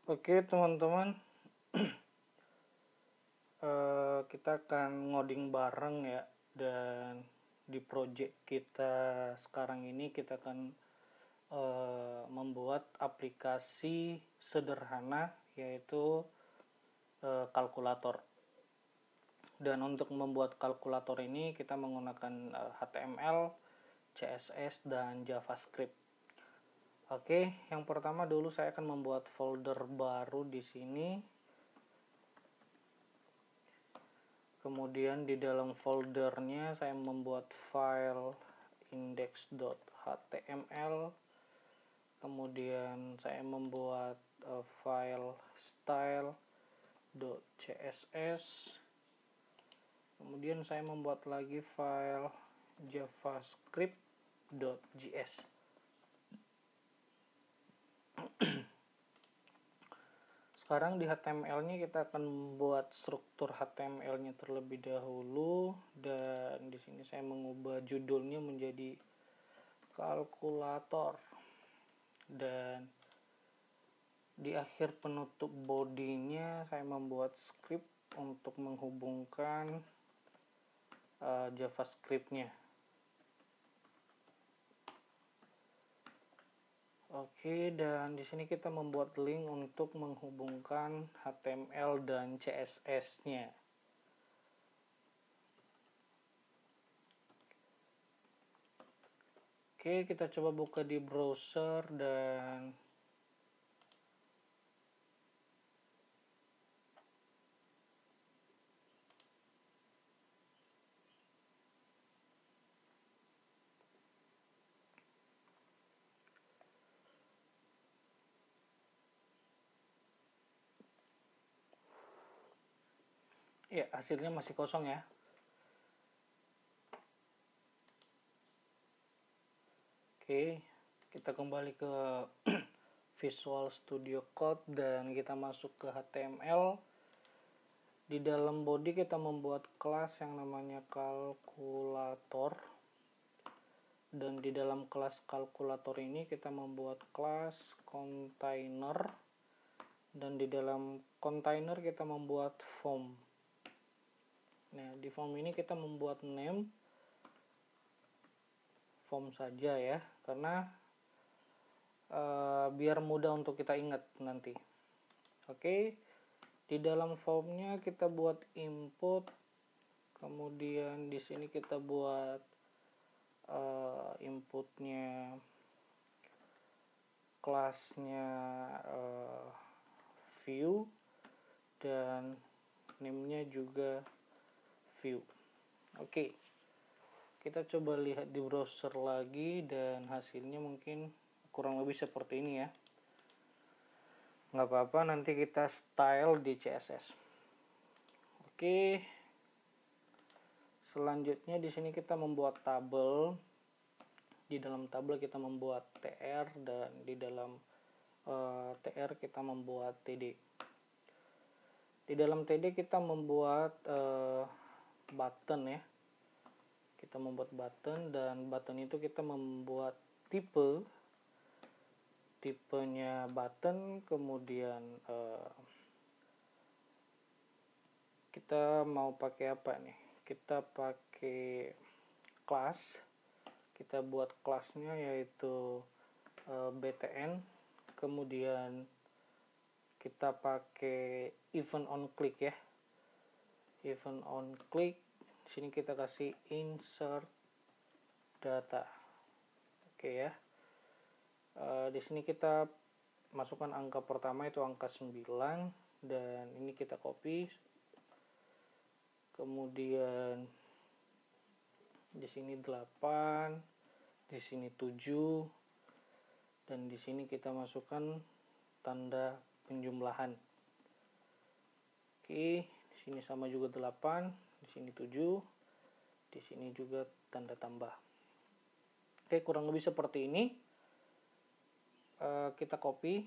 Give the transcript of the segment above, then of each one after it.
Oke teman-teman, kita akan ngoding bareng ya. Dan di project kita sekarang ini kita akan membuat aplikasi sederhana, yaitu kalkulator. Dan untuk membuat kalkulator ini kita menggunakan HTML, CSS, dan JavaScript. Oke, yang pertama dulu saya akan membuat folder baru di sini. Kemudian di dalam foldernya saya membuat file index.html. Kemudian saya membuat file style.css. Kemudian saya membuat lagi file javascript.js. Sekarang di HTML-nya kita akan membuat struktur HTML-nya terlebih dahulu, dan di sini saya mengubah judulnya menjadi kalkulator. Dan di akhir penutup bodinya saya membuat script untuk menghubungkan JavaScript-nya. Oke, dan di sini kita membuat link untuk menghubungkan HTML dan CSS-nya. Oke, kita coba buka di browser dan ya, hasilnya masih kosong ya. Oke, kita kembali ke Visual Studio Code dan kita masuk ke HTML. Di dalam body kita membuat kelas yang namanya kalkulator. Dan di dalam kelas kalkulator ini kita membuat kelas container. Dan di dalam container kita membuat form. Nah, di form ini kita membuat name form saja ya, karena biar mudah untuk kita ingat nanti. Oke, di dalam formnya kita buat input, kemudian di sini kita buat inputnya, kelasnya view, dan name-nya juga view. Oke, kita coba lihat di browser lagi dan hasilnya mungkin kurang lebih seperti ini ya. Nggak apa-apa, nanti kita style di CSS. Oke, selanjutnya di sini kita membuat tabel. Di dalam tabel kita membuat tr, dan di dalam tr kita membuat td. Di dalam td kita membuat button ya. Kita membuat button, dan button itu kita membuat tipenya button. Kemudian kita mau pakai apa nih? Kita pakai kelas. Kita buat kelasnya yaitu btn. Kemudian kita pakai event on click ya. Event on click. Di sini kita kasih insert data. Oke ya. Di sini kita masukkan angka pertama itu angka 9, dan ini kita copy. Kemudian di sini 8, di sini 7, dan di sini kita masukkan tanda penjumlahan. Oke, di sini sama juga 8, di sini 7, di sini juga tanda tambah. Oke, kurang lebih seperti ini. Kita copy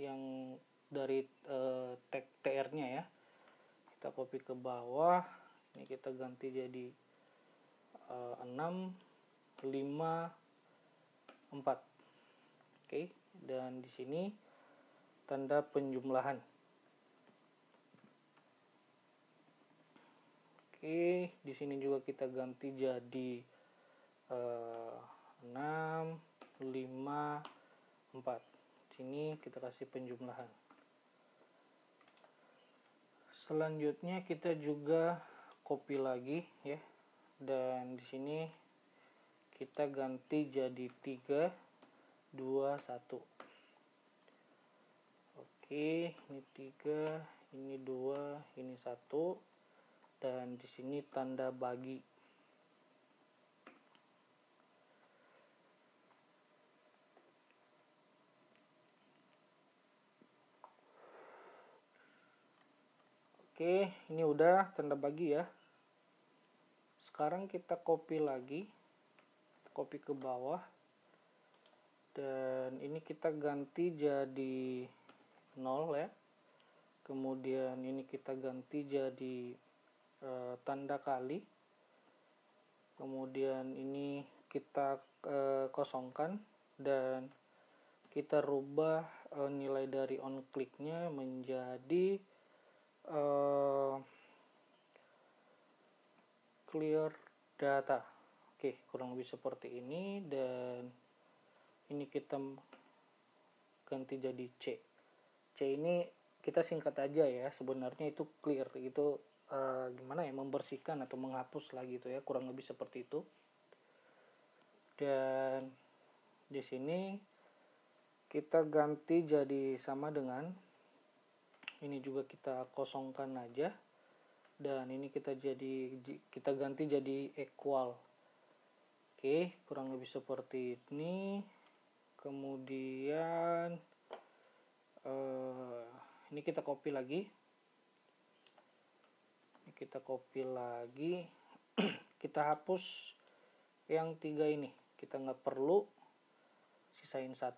yang dari tag tr-nya ya. Kita copy ke bawah. Ini kita ganti jadi 6, 5, 4. Oke, dan di sini tanda penjumlahan. Oke, di sini juga kita ganti jadi 6, 5, 4. Sini kita kasih penjumlahan. Selanjutnya kita juga copy lagi ya. Dan di sini kita ganti jadi 3, 2, 1. Oke, ini 3, ini 2, ini 1. Dan di sini tanda bagi. Oke, ini udah tanda bagi ya. Sekarang kita copy lagi, copy ke bawah, dan ini kita ganti jadi 0 ya. Kemudian ini kita ganti jadi tanda kali. Kemudian ini kita kosongkan dan kita rubah nilai dari on click-nya menjadi clear data. Oke, kurang lebih seperti ini, dan ini kita ganti jadi C. C ini kita singkat aja ya, sebenarnya itu clear, itu gimana ya, membersihkan atau menghapus lah gitu ya, kurang lebih seperti itu. Dan di sini kita ganti jadi sama dengan ini, juga kita kosongkan aja, dan ini kita ganti jadi equal. Oke, kurang lebih seperti ini. Kemudian ini kita copy lagi. Kita copy lagi. Kita hapus yang 3 ini. Kita nggak perlu, sisain 1.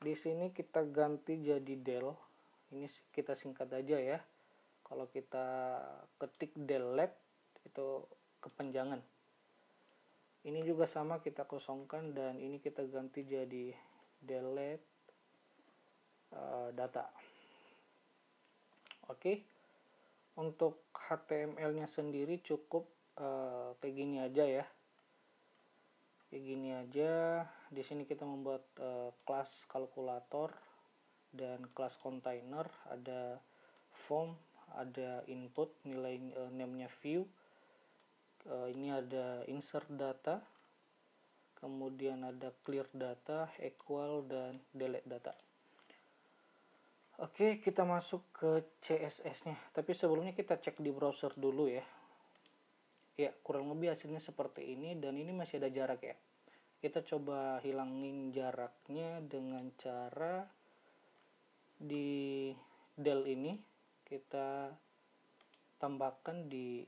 Di sini kita ganti jadi del. Ini kita singkat aja ya. Kalau kita ketik delete itu kepanjangan. Ini juga sama, kita kosongkan, dan ini kita ganti jadi delete data. Oke, untuk HTML-nya sendiri cukup kayak gini aja ya. Kayak gini aja. Di sini kita membuat kelas kalkulator dan kelas container, ada form, ada input, nilai name-nya view. Ini ada insert data, kemudian ada clear data, equal, dan delete data. Oke, kita masuk ke CSS-nya. Tapi sebelumnya kita cek di browser dulu ya. Ya, kurang lebih hasilnya seperti ini, dan ini masih ada jarak ya. Kita coba hilangin jaraknya dengan cara di del ini kita tambahkan di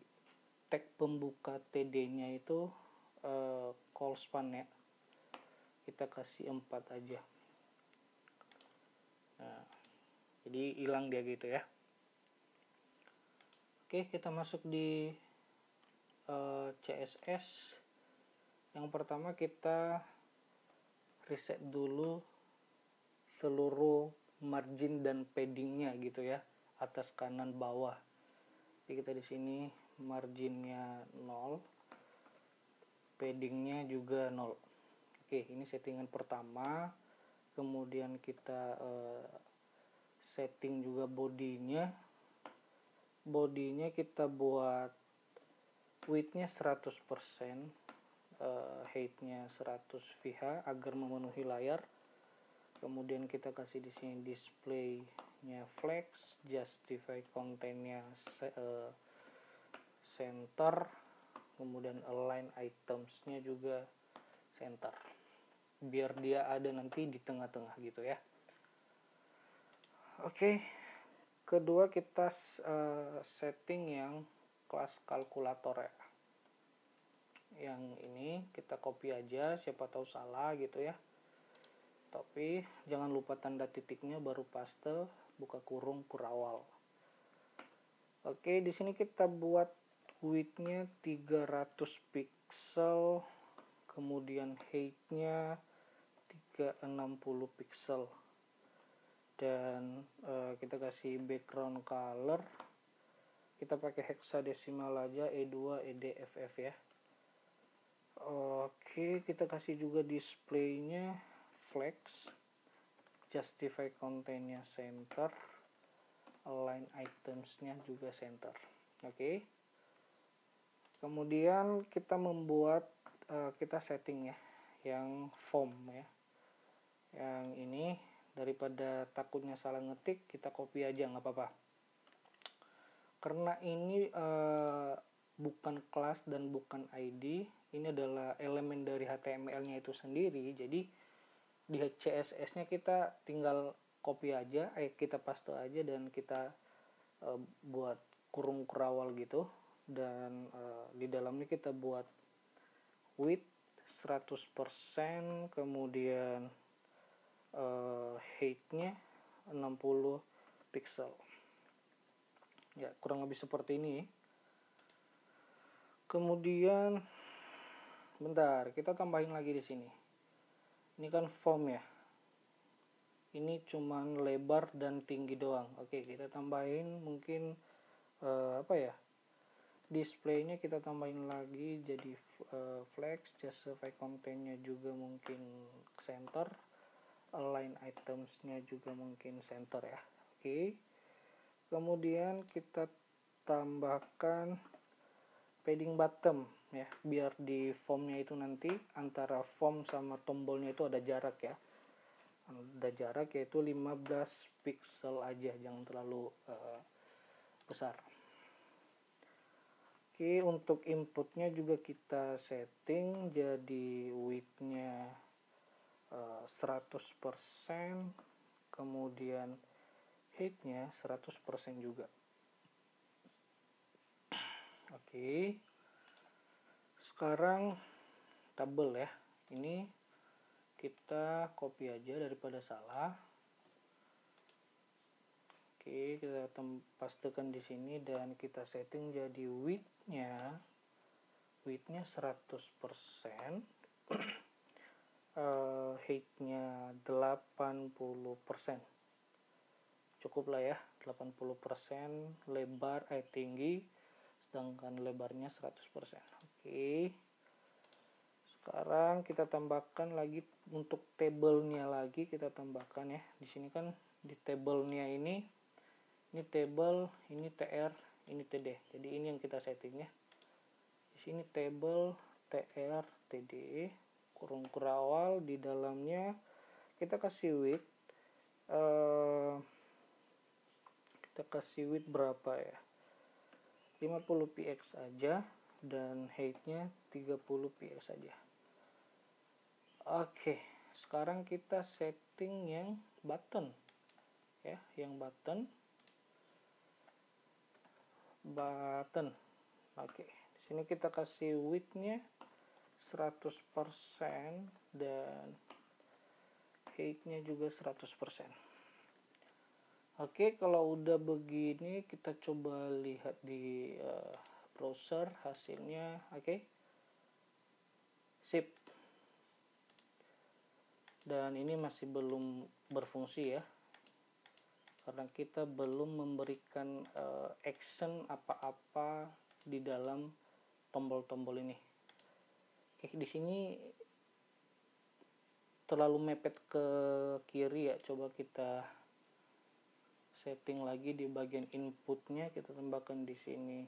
tag pembuka TD-nya itu call span ya. Kita kasih 4 aja. Nah, jadi hilang dia gitu ya. Oke, kita masuk di CSS. Yang pertama kita reset dulu seluruh margin dan paddingnya gitu ya, atas kanan bawah. Jadi kita di sini marginnya 0, paddingnya juga 0. Oke, ini settingan pertama. Kemudian kita setting juga bodinya kita buat width-nya 100%, height-nya 100 VH agar memenuhi layar. Kemudian kita kasih di sini display-nya flex, justify content-nya center, kemudian align items-nya juga center, biar dia ada nanti di tengah-tengah gitu ya. Oke, kedua kita setting yang kelas kalkulator ya. Yang ini kita copy aja, siapa tahu salah gitu ya. Tapi jangan lupa tanda titiknya, baru paste, buka kurung, kurawal. Oke, di sini kita buat width-nya 300 pixel, kemudian height-nya 360 pixel. dan kita kasih background color, kita pakai hexadesimal aja, E2 EDFF ya. Oke, kita kasih juga displaynya flex, justify containnya center, align itemsnya juga center. Oke, kemudian kita membuat kita setting ya yang form ya, yang ini daripada takutnya salah ngetik, kita copy aja nggak apa-apa, karena ini bukan kelas dan bukan ID, ini adalah elemen dari HTML-nya itu sendiri. Jadi di CSS-nya kita tinggal copy aja, kita paste aja, dan kita buat kurung kurawal gitu, dan di dalamnya kita buat width 100%, kemudian height-nya 60 pixel ya, kurang lebih seperti ini. Kemudian bentar, kita tambahin lagi di sini. Ini kan form ya. Ini cuman lebar dan tinggi doang. Oke, kita tambahin mungkin apa ya? Displaynya kita tambahin lagi jadi flex, justify containnya juga mungkin center, align itemsnya juga mungkin center ya. Oke. Kemudian kita tambahkan padding bottom ya, biar di formnya itu nanti antara form sama tombolnya itu ada jarak ya, ada jarak, yaitu 15 pixel aja, jangan terlalu besar. Oke, untuk inputnya juga kita setting jadi width-nya 100%, kemudian height-nya 100% juga. Oke, sekarang tabel ya, ini kita copy aja daripada salah. Oke, kita pastekan di sini dan kita setting jadi width-nya 100%, height-nya 80%. Cukup lah ya, 80% lebar tinggi, sedangkan lebarnya 100%. Oke. Sekarang kita tambahkan lagi untuk tabelnya lagi, kita tambahkan ya. Di sini kan di tabelnya ini table, ini TR, ini TD. Jadi ini yang kita setting ya. Di sini table TR TD, kurung kurawal, di dalamnya kita kasih width berapa ya, 50 px aja, dan height-nya 30 px aja. Oke, sekarang kita setting yang button ya, yang button. Oke, di sini kita kasih width-nya 100% dan height-nya juga 100%. Oke, kalau udah begini kita coba lihat di browser hasilnya. Oke, sip. Dan ini masih belum berfungsi ya, karena kita belum memberikan action apa-apa di dalam tombol-tombol ini. Oke, di sini terlalu mepet ke kiri ya. Coba kita setting lagi di bagian inputnya, kita tambahkan di sini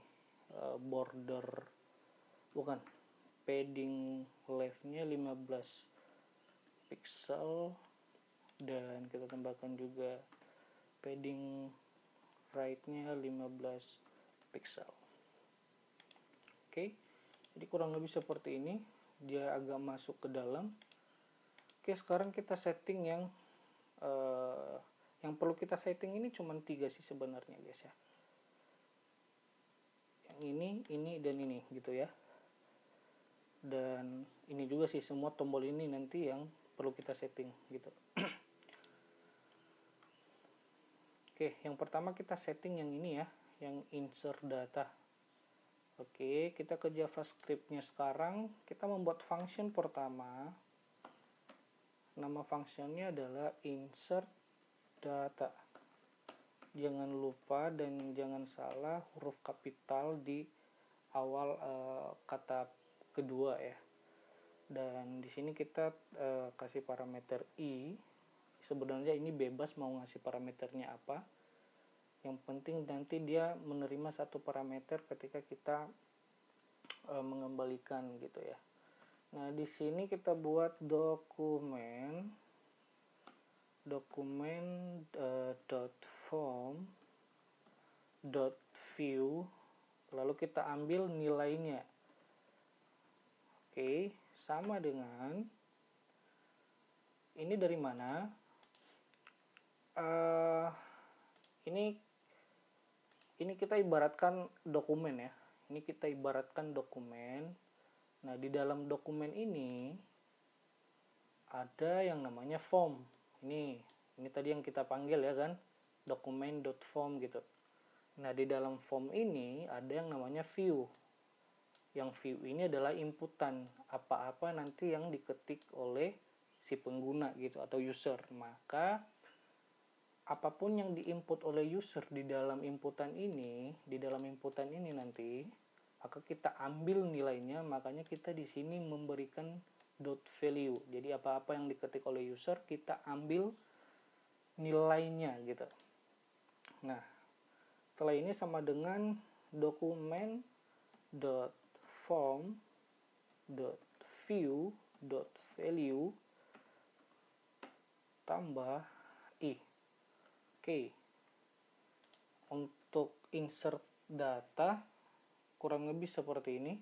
border, bukan, padding left-nya 15 pixel, dan kita tambahkan juga padding right-nya 15 pixel. Oke, jadi kurang lebih seperti ini, dia agak masuk ke dalam. Oke, sekarang kita setting yang perlu kita setting ini cuma 3 sih sebenarnya guys ya. Yang ini dan ini gitu ya. Dan ini juga sih, semua tombol ini nanti yang perlu kita setting gitu. Oke, yang pertama kita setting yang ini ya, yang insert data. Oke, kita ke JavaScript-nya sekarang. Kita membuat function pertama. Nama functionnya adalah insert data. Jangan lupa dan jangan salah huruf kapital di awal kata kedua ya. Dan di sini kita kasih parameter i. Sebenarnya ini bebas mau ngasih parameternya apa. Yang penting nanti dia menerima satu parameter ketika kita mengembalikan gitu ya. Nah, di sini kita buat dokumen .form .view, lalu kita ambil nilainya. Oke, sama dengan ini dari mana? Ini kita ibaratkan dokumen ya. Ini kita ibaratkan dokumen. Nah, di dalam dokumen ini ada yang namanya form. Ini tadi yang kita panggil ya kan, dokumen.form gitu. Nah, di dalam form ini ada yang namanya view. Yang view ini adalah inputan apa-apa nanti yang diketik oleh si pengguna gitu atau user. Maka apapun yang diinput oleh user di dalam inputan ini nanti maka kita ambil nilainya. Makanya kita di sini memberikan .value. Jadi apa-apa yang diketik oleh user kita ambil nilainya gitu. Nah, setelah ini sama dengan dokumen.form.view.value tambah i. Oke. Untuk insert data kurang lebih seperti ini.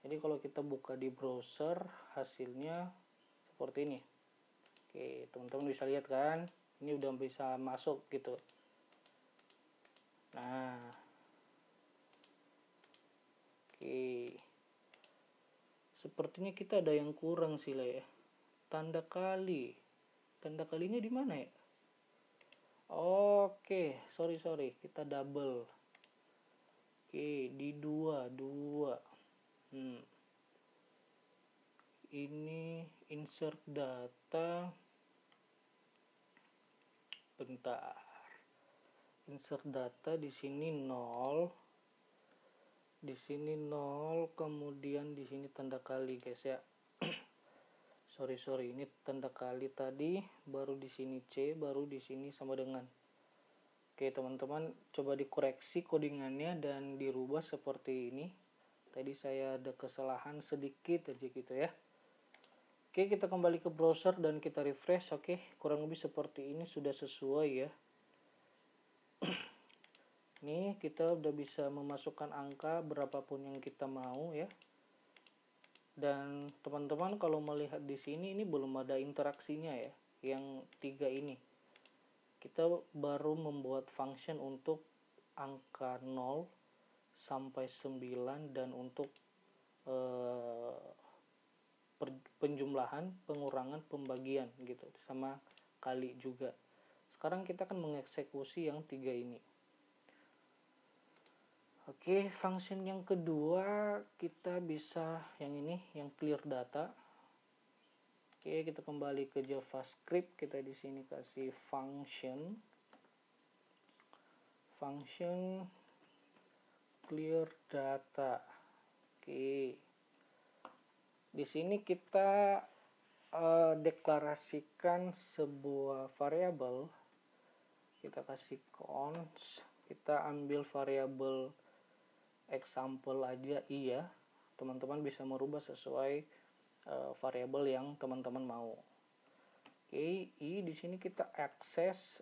Jadi kalau kita buka di browser hasilnya seperti ini. Oke, teman-teman bisa lihat kan? Ini udah bisa masuk gitu. Nah, oke. Sepertinya kita ada yang kurang sih lah ya. Tanda kali. Tanda kalinya di mana ya? Oke, sorry. Kita double. Oke, di 2. Ini insert data. Bentar. Insert data di sini 0. Di sini 0, kemudian di sini tanda kali, guys ya. sorry, ini tanda kali tadi, baru di sini C, baru di sini sama dengan. Oke, teman-teman coba dikoreksi codingannya dan dirubah seperti ini. Tadi saya ada kesalahan sedikit aja gitu ya. Oke, kita kembali ke browser dan kita refresh. Oke, kurang lebih seperti ini sudah sesuai ya. Nih, kita udah bisa memasukkan angka berapapun yang kita mau ya. Dan teman-teman kalau melihat di sini ini belum ada interaksinya ya, yang 3 ini. Kita baru membuat function untuk angka 0 sampai 9 dan untuk penjumlahan, pengurangan, pembagian gitu, sama kali juga. Sekarang kita akan mengeksekusi yang 3 ini. Oke, function yang kedua kita bisa yang ini, yang clear data. Oke, kita kembali ke JavaScript. Kita di sini kasih function clear data. Oke. Di sini kita deklarasikan sebuah variabel. Kita kasih const. Kita ambil variabel example aja i ya. Teman-teman bisa merubah sesuai variabel yang teman-teman mau. Oke, i di sini kita akses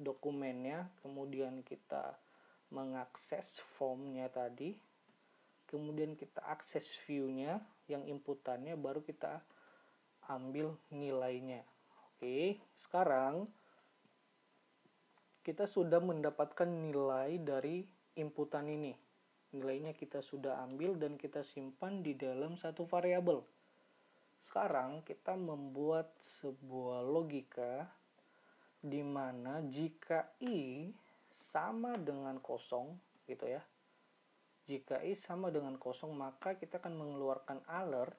dokumennya, kemudian kita mengakses formnya tadi, kemudian kita akses view-nya yang inputannya, baru kita ambil nilainya. Oke, sekarang kita sudah mendapatkan nilai dari inputan ini. Nilainya kita sudah ambil dan kita simpan di dalam satu variabel. Sekarang kita membuat sebuah logika di mana jika i sama dengan kosong gitu ya. Jika i sama dengan kosong, maka kita akan mengeluarkan alert.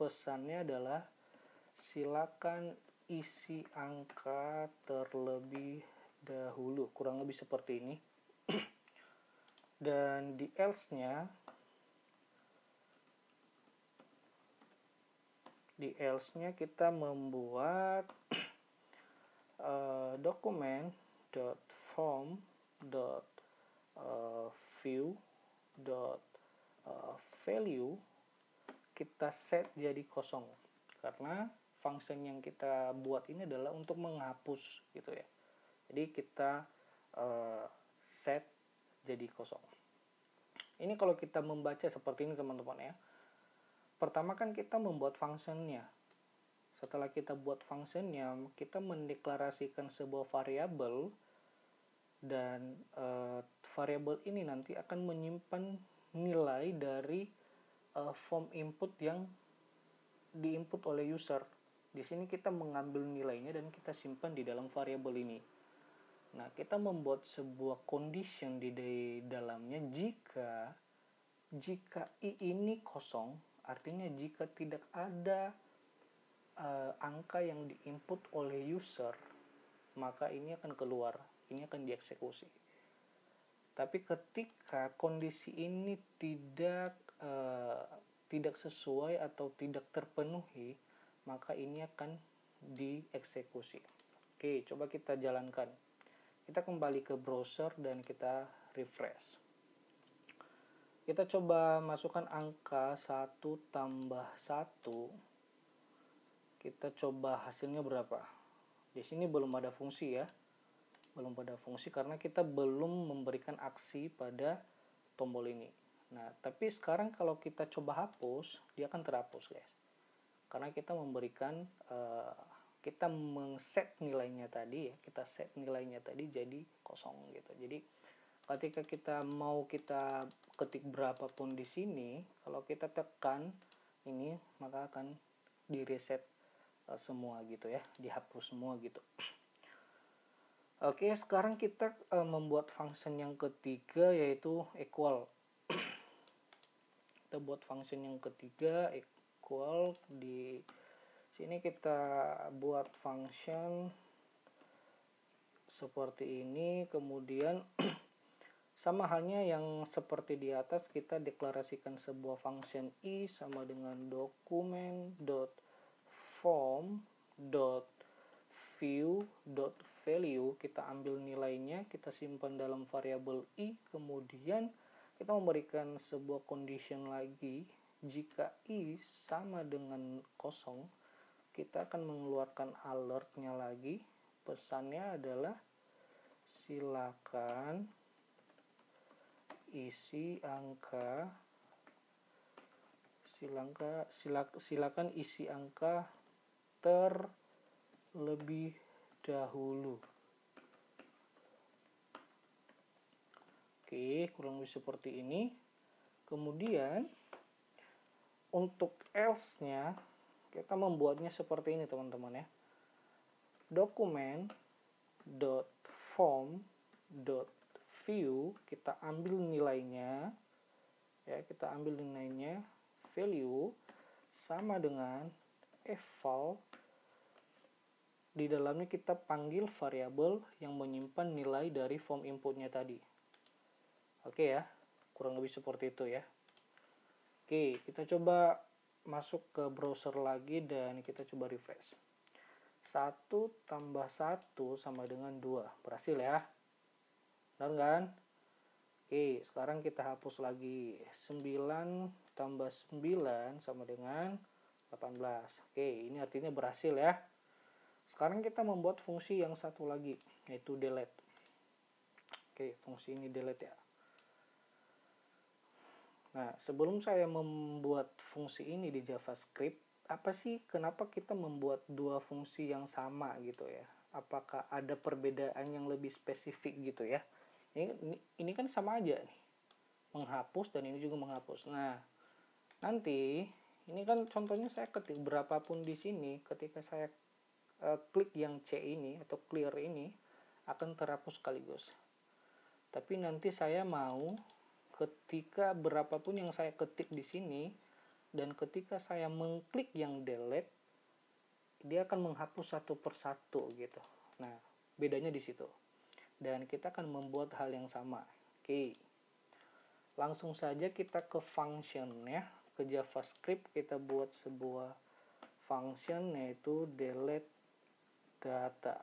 Pesannya adalah silakan isi angka terlebih dahulu, kurang lebih seperti ini. Dan di else-nya kita membuat document.form.view kita set jadi kosong, karena function yang kita buat ini adalah untuk menghapus gitu ya. Jadi kita set jadi kosong. Ini kalau kita membaca seperti ini teman-teman ya. Pertama kan kita membuat functionnya. Setelah kita buat functionnya, kita mendeklarasikan sebuah variabel, dan variabel ini nanti akan menyimpan nilai dari form input yang diinput oleh user. Di sini kita mengambil nilainya dan kita simpan di dalam variabel ini. Nah, kita membuat sebuah condition di dalamnya jika i ini kosong, artinya jika tidak ada angka yang diinput oleh user, maka ini akan keluar, ini akan dieksekusi. Tapi ketika kondisi ini tidak sesuai atau tidak terpenuhi, maka ini akan dieksekusi. Oke, coba kita jalankan. Kita kembali ke browser dan kita refresh. Kita coba masukkan angka 1 tambah 1. Kita coba hasilnya berapa. Di sini belum ada fungsi ya. Belum ada fungsi karena kita belum memberikan aksi pada tombol ini. Nah, tapi sekarang kalau kita coba hapus, dia akan terhapus guys. Karena kita memberikan, kita men-set nilainya tadi ya, kita set nilainya tadi jadi kosong gitu. Jadi ketika kita mau kita ketik berapapun di sini, kalau kita tekan ini, maka akan di-reset semua gitu ya, dihapus semua gitu. Oke, sekarang kita membuat function yang ketiga, yaitu equal. Kita buat function yang ketiga, equal. Di sini kita buat function seperti ini, kemudian sama halnya yang seperti di atas, kita deklarasikan sebuah function i sama dengan document.form.view, kita ambil nilainya, kita simpan dalam variabel i, kemudian kita memberikan sebuah condition lagi, jika i sama dengan kosong, kita akan mengeluarkan alertnya lagi. Pesannya adalah silakan isi angka terlebih dahulu. Oke, kurang lebih seperti ini. Kemudian untuk else-nya kita membuatnya seperti ini teman-teman ya. Document.form.view, kita ambil nilainya ya, value sama dengan eval, di dalamnya kita panggil variabel yang menyimpan nilai dari form inputnya tadi. Oke ya, kurang lebih seperti itu ya. Oke, kita coba masuk ke browser lagi dan kita coba refresh. 1 tambah 1 sama dengan 2. Berhasil ya. Benar kan? Oke, sekarang kita hapus lagi. 9 tambah 9 sama dengan 18. Oke, ini artinya berhasil ya. Sekarang kita membuat fungsi yang satu lagi, yaitu delete. Oke, fungsi ini delete ya. Nah, sebelum saya membuat fungsi ini di JavaScript, apa sih kenapa kita membuat dua fungsi yang sama gitu ya? Apakah ada perbedaan yang lebih spesifik gitu ya? Ini kan sama aja nih, menghapus dan ini juga menghapus. Nah, nanti ini kan contohnya saya ketik berapapun di sini, ketika saya klik yang C ini atau clear ini akan terhapus sekaligus. Tapi nanti saya mau ketika berapapun yang saya ketik di sini dan ketika saya mengklik yang delete, dia akan menghapus satu persatu gitu. Nah, bedanya di situ. Dan kita akan membuat hal yang sama. Oke. Langsung saja kita ke function ya. Ke JavaScript kita buat sebuah function yaitu delete data.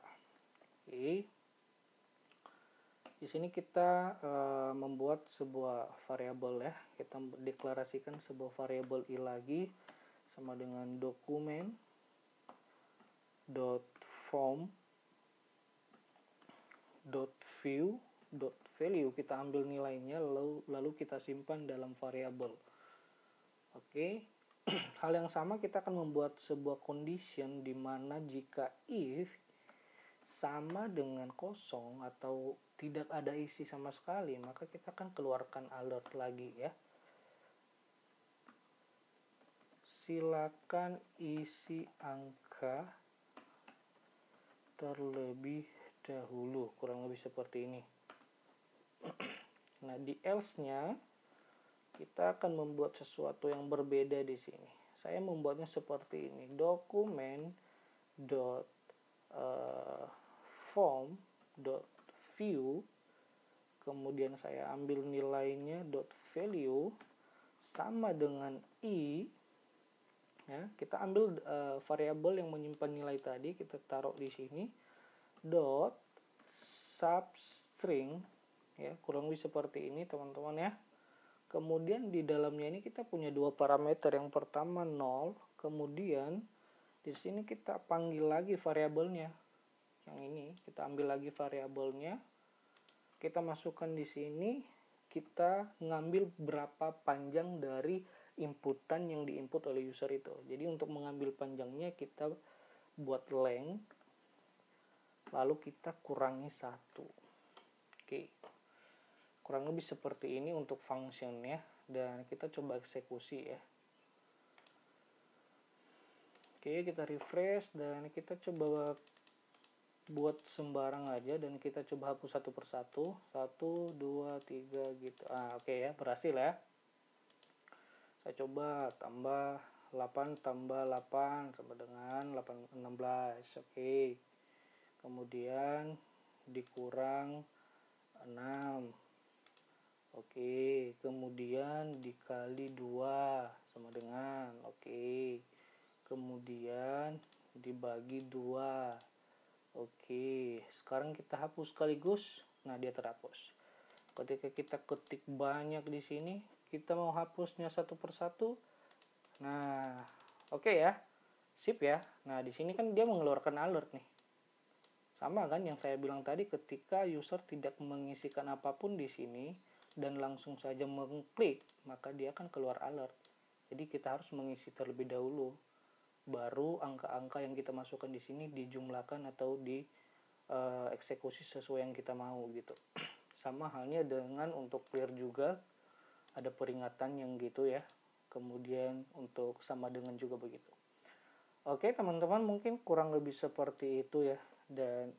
Oke. Di sini kita membuat sebuah variabel ya. Kita deklarasikan sebuah variabel i lagi sama dengan dokumen .form .view .value, kita ambil nilainya lalu kita simpan dalam variabel. Oke. Hal yang sama kita akan membuat sebuah condition di mana jika if sama dengan kosong atau tidak ada isi sama sekali, maka kita akan keluarkan alert lagi ya. Silakan isi angka terlebih dahulu, kurang lebih seperti ini. Nah, di else-nya kita akan membuat sesuatu yang berbeda di sini. Saya membuatnya seperti ini, dokumen .form.view, kemudian saya ambil nilainya .value sama dengan i ya. Kita ambil variabel yang menyimpan nilai tadi, kita taruh di sini .substring ya, kurang lebih seperti ini teman-teman ya. Kemudian di dalamnya ini kita punya dua parameter, yang pertama 0, kemudian di sini kita panggil lagi variabelnya. Yang ini kita ambil lagi variabelnya, kita masukkan di sini, kita ngambil berapa panjang dari inputan yang diinput oleh user itu. Jadi untuk mengambil panjangnya kita buat length, lalu kita kurangi 1. Oke. Kurang lebih seperti ini untuk function ya, dan kita coba eksekusi ya. Oke, kita refresh dan kita coba buat sembarang aja dan kita coba hapus satu persatu. 1, 2, 3 gitu. Oke ya, berhasil ya. Saya coba tambah 8 tambah 8 sama dengan 16. Oke. Kemudian dikurang 6. Oke, kemudian dikali 2 sama dengan, oke. Kemudian dibagi 2. Oke, sekarang kita hapus sekaligus. Nah, dia terhapus. Ketika kita ketik banyak di sini, kita mau hapusnya satu persatu. Nah, oke ya. Sip ya. Nah, di sini kan dia mengeluarkan alert nih. Sama kan yang saya bilang tadi, ketika user tidak mengisikan apapun di sini dan langsung saja mengklik, maka dia akan keluar alert. Jadi kita harus mengisi terlebih dahulu, baru angka-angka yang kita masukkan di sini dijumlahkan atau dieksekusi sesuai yang kita mau gitu. Sama halnya dengan untuk clear juga, ada peringatan yang gitu ya. Kemudian untuk sama dengan juga begitu. Oke teman-teman, mungkin kurang lebih seperti itu ya. Dan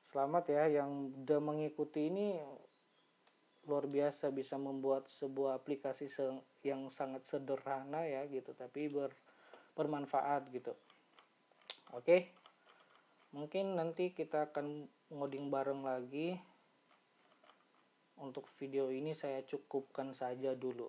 selamat ya yang udah mengikuti ini, luar biasa bisa membuat sebuah aplikasi yang sangat sederhana ya gitu, tapi bermanfaat gitu. Oke, mungkin nanti kita akan ngoding bareng lagi. Untuk video ini saya cukupkan saja dulu.